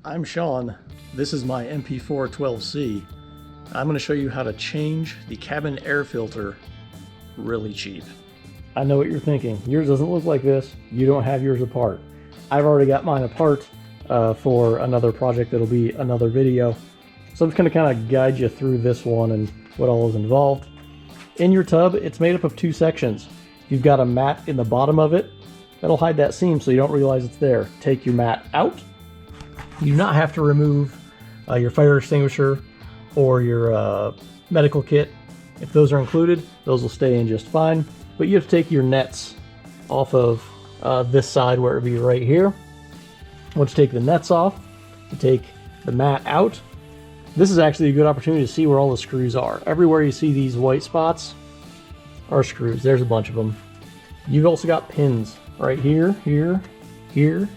I'm Sean. This is my MP4-12C. I'm going to show you how to change the cabin air filter really cheap. I know what you're thinking. Yours doesn't look like this. You don't have yours apart. I've already got mine apart for another project that'll be another video. So I'm just going to kind of guide you through this one and what all is involved. In your tub, it's made up of two sections. You've got a mat in the bottom of it. That'll hide that seam so you don't realize it's there. Take your mat out. You do not have to remove your fire extinguisher or your medical kit. If those are included, those will stay in just fine. But you have to take your nets off of this side where it would be right here. Once you take the nets off, you take the mat out. This is actually a good opportunity to see where all the screws are. Everywhere you see these white spots are screws. There's a bunch of them. You've also got pins right here, here, here.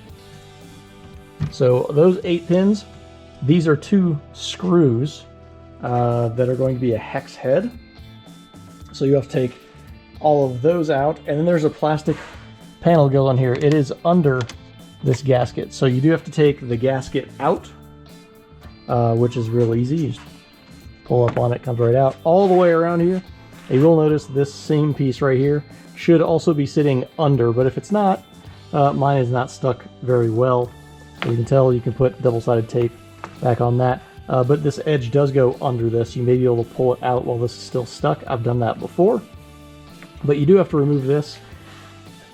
So those 8 pins, these are 2 screws that are going to be a hex head. So you have to take all of those out, and then there's a plastic panel goes on here. It is under this gasket, so you do have to take the gasket out, which is real easy. You just pull up on it, comes right out. All the way around here, you will notice this same piece right here should also be sitting under, but if it's not, mine is not stuck very well. You can tell, you can put double-sided tape back on that. But this edge does go under this. You may be able to pull it out while this is still stuck. I've done that before. But you do have to remove this.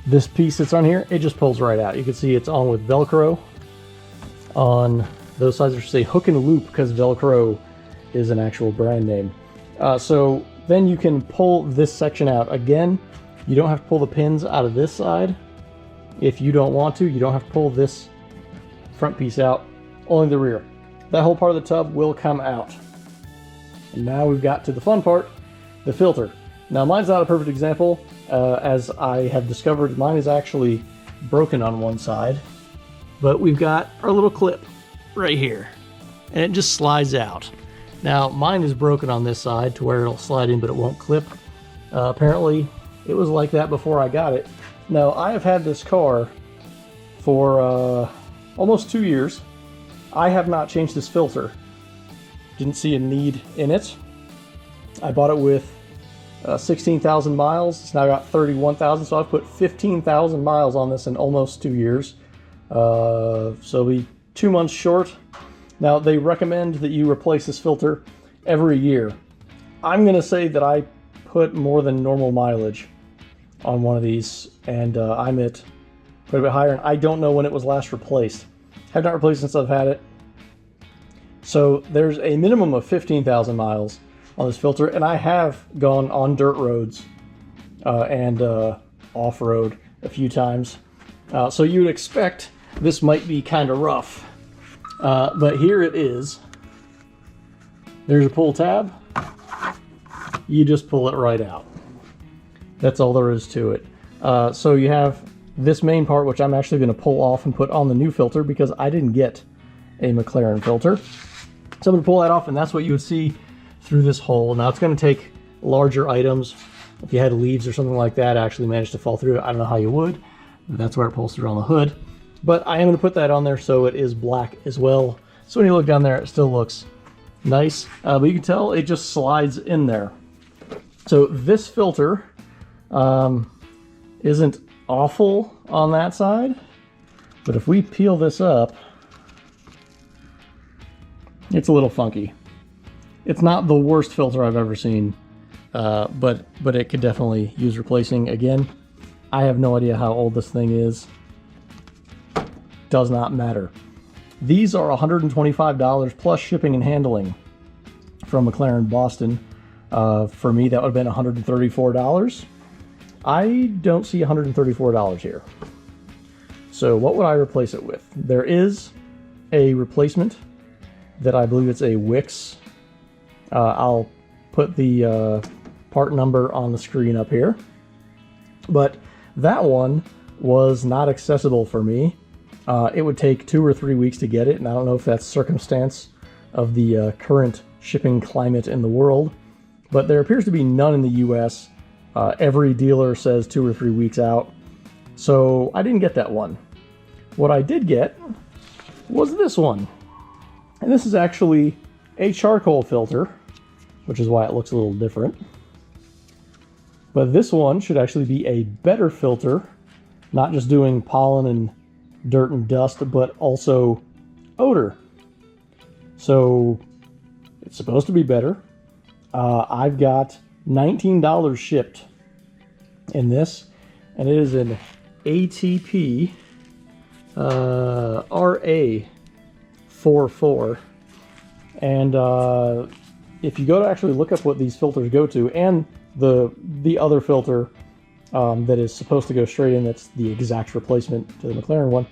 This piece that's on here, it just pulls right out. You can see it's on with Velcro. On those sides, there should say hook and loop because Velcro is an actual brand name. So then you can pull this section out. Again, you don't have to pull the pins out of this side. If you don't want to, you don't have to pull this front piece out, only the rear. That whole part of the tub will come out. And now we've got to the fun part, the filter. Now mine's not a perfect example. As I have discovered, mine is actually broken on one side. But we've got our little clip right here. And it just slides out. Now mine is broken on this side to where it'll slide in but it won't clip. Apparently it was like that before I got it. Now I have had this car for almost 2 years. I have not changed this filter. Didn't see a need in it. I bought it with 16,000 miles. It's now got 31,000, so I've put 15,000 miles on this in almost 2 years. So it'll be 2 months short. Now they recommend that you replace this filter every year. I'm gonna say that I put more than normal mileage on one of these, and I'm at quite a bit higher, and I don't know when it was last replaced. Have not replaced since I've had it. So there's a minimum of 15,000 miles on this filter, and I have gone on dirt roads and off-road a few times. So you would expect this might be kind of rough. But here it is. There's a pull tab. You just pull it right out. That's all there is to it. So you have this main part, which I'm actually going to pull off and put on the new filter because I didn't get a McLaren filter. So I'm going to pull that off, and that's what you would see through this hole. Now it's going to take larger items. If you had leaves or something like that actually managed to fall through, I don't know how you would. That's where it pulls through on the hood. But I am going to put that on there so it is black as well. So when you look down there, it still looks nice. But you can tell it just slides in there. So this filter isn't awful on that side, but if we peel this up, it's a little funky. It's not the worst filter I've ever seen, but it could definitely use replacing. Again, I have no idea how old this thing is. Does not matter. These are $125 plus shipping and handling from McLaren Boston. For me, that would have been $134. I don't see $134 here. So what would I replace it with? There is a replacement that I believe it's a Wix. I'll put the part number on the screen up here. But that one was not accessible for me. It would take 2 or 3 weeks to get it, and I don't know if that's circumstance of the current shipping climate in the world. But there appears to be none in the US. Every dealer says 2 or 3 weeks out. So I didn't get that one. What I did get was this one. And this is actually a charcoal filter, which is why it looks a little different. But this one should actually be a better filter, not just doing pollen and dirt and dust, but also odor. So it's supposed to be better. I've got $19 shipped in this, and it is an ATP RA44. And if you go to actually look up what these filters go to, and the other filter that is supposed to go straight in, that's the exact replacement to the McLaren one,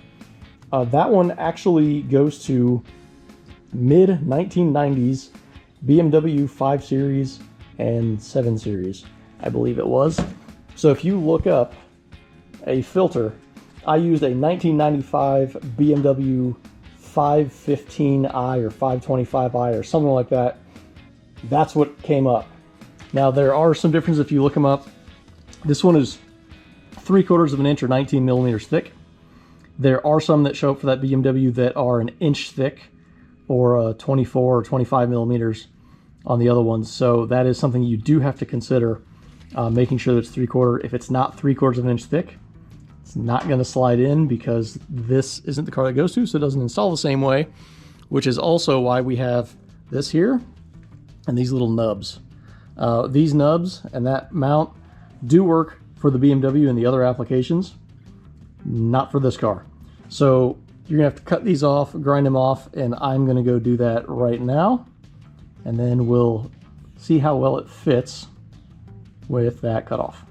that one actually goes to mid-1990s BMW 5 Series and 7 Series, I believe it was. So if you look up a filter, I used a 1995 BMW 515i or 525i or something like that. That's what came up. Now there are some differences if you look them up. This one is 3/4 of an inch or 19 millimeters thick. There are some that show up for that BMW that are an inch thick, or 24 or 25 millimeters on the other ones. So that is something you do have to consider, making sure that it's 3/4. If it's not 3/4 of an inch thick, it's not going to slide in, because this isn't the car that goes to, so it doesn't install the same way, which is also why we have this here and these little nubs. These nubs and that mount do work for the BMW and the other applications, not for this car. So you're gonna have to cut these off, grind them off, and I'm gonna go do that right now. And then we'll see how well it fits with that cut off.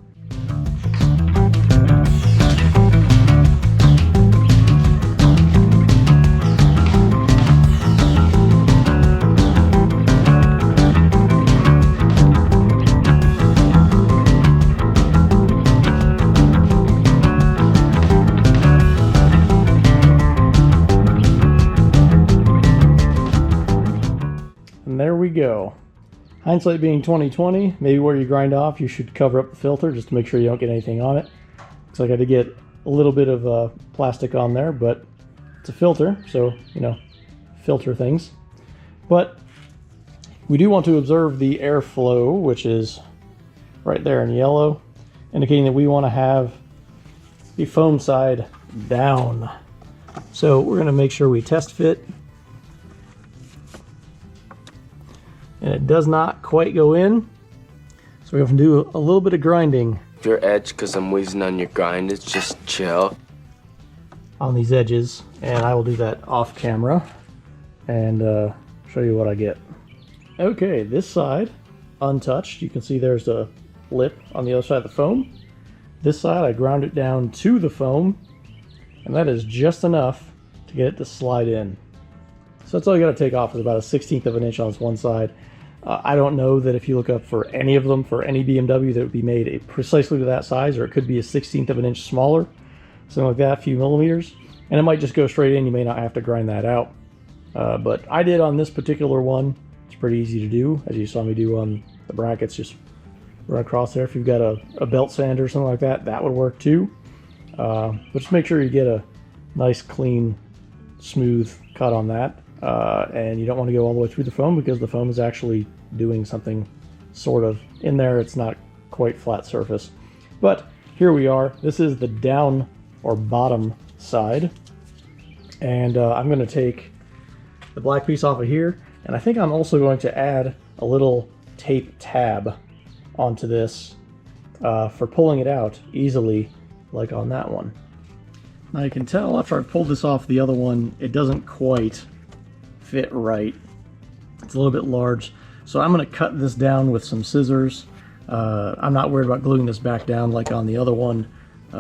And there we go. Hindsight being 20/20, maybe where you grind off, you should cover up the filter just to make sure you don't get anything on it. Looks like I did get a little bit of plastic on there, but it's a filter, so, you know, filter things. But we do want to observe the airflow, which is right there in yellow, indicating that we want to have the foam side down. So we're going to make sure we test fit. And it does not quite go in, so we have to do a little bit of grinding. Your edge, because I'm wheezing on your grind, it's just chill On these edges, and I will do that off camera and show you what I get. Okay, this side, untouched. You can see there's a lip on the other side of the foam. This side, I ground it down to the foam, and that is just enough to get it to slide in. So that's all you got to take off, is about a 1/16 of an inch on this one side. I don't know that if you look up for any of them, for any BMW, that would be made precisely to that size, or it could be a 1/16 of an inch smaller, something like that, a few millimeters, and it might just go straight in. You may not have to grind that out, but I did on this particular one. It's pretty easy to do, as you saw me do on the brackets. Just run across there. If you've got a belt sander or something like that, that would work too. But just make sure you get a nice, clean, smooth cut on that. And you don't want to go all the way through the foam, because the foam is actually doing something sort of in there. It's not quite flat surface. But here we are. This is the down or bottom side. And I'm going to take the black piece off of here. And I think I'm also going to add a little tape tab onto this for pulling it out easily, like on that one. Now you can tell after I pulled this off the other one, it doesn't quite fit right. It's a little bit large, so I'm going to cut this down with some scissors. I'm not worried about gluing this back down like on the other one,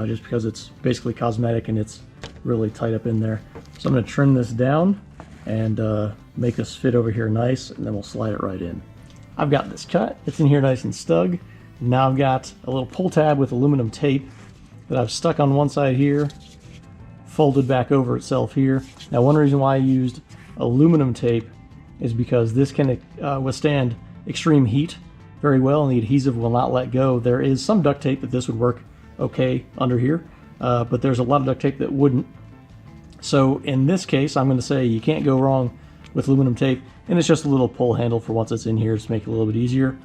just because it's basically cosmetic and it's really tight up in there. So I'm going to trim this down and make this fit over here nice, and then we'll slide it right in. I've got this cut. It's in here nice and snug. Now I've got a little pull tab with aluminum tape that I've stuck on one side here, folded back over itself here. Now one reason why I used aluminum tape is because this can withstand extreme heat very well, and the adhesive will not let go. There is some duct tape that this would work okay under here, but there's a lot of duct tape that wouldn't. So in this case, I'm going to say you can't go wrong with aluminum tape, and it's just a little pull handle for once it's in here to make it a little bit easier.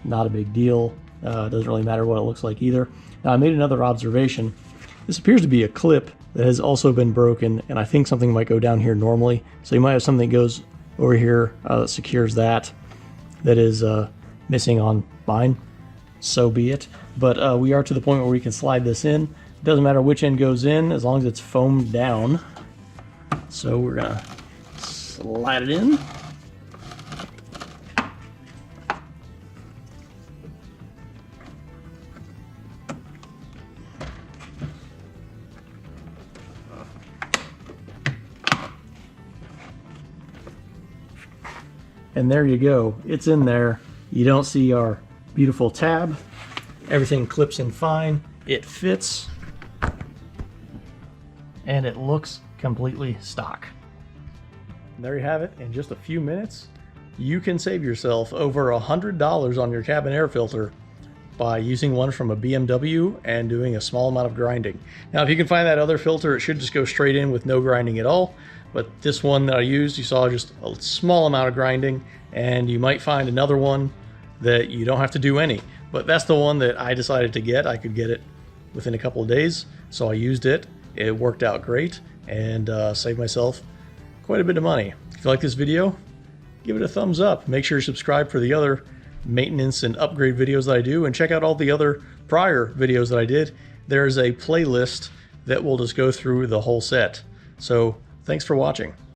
Not a big deal. Doesn't really matter what it looks like either. Now I made another observation. This appears to be a clip that has also been broken, and I think something might go down here normally. So you might have something that goes over here that secures that is missing on mine. So be it. But we are to the point where we can slide this in. It doesn't matter which end goes in as long as it's foamed down. So we're gonna slide it in. And there you go. It's in there. You don't see our beautiful tab. Everything clips in fine. It fits. And it looks completely stock. And there you have it. In just a few minutes, you can save yourself over $100 on your cabin air filter by using one from a BMW and doing a small amount of grinding. Now, if you can find that other filter, it should just go straight in with no grinding at all. But this one that I used, you saw just a small amount of grinding, and you might find another one that you don't have to do any. But that's the one that I decided to get. I could get it within a couple of days, so I used it. It worked out great and saved myself quite a bit of money. If you like this video, give it a thumbs up. Make sure you subscribe for the other maintenance and upgrade videos that I do, and check out all the other prior videos that I did. There's a playlist that will just go through the whole set. So thanks for watching.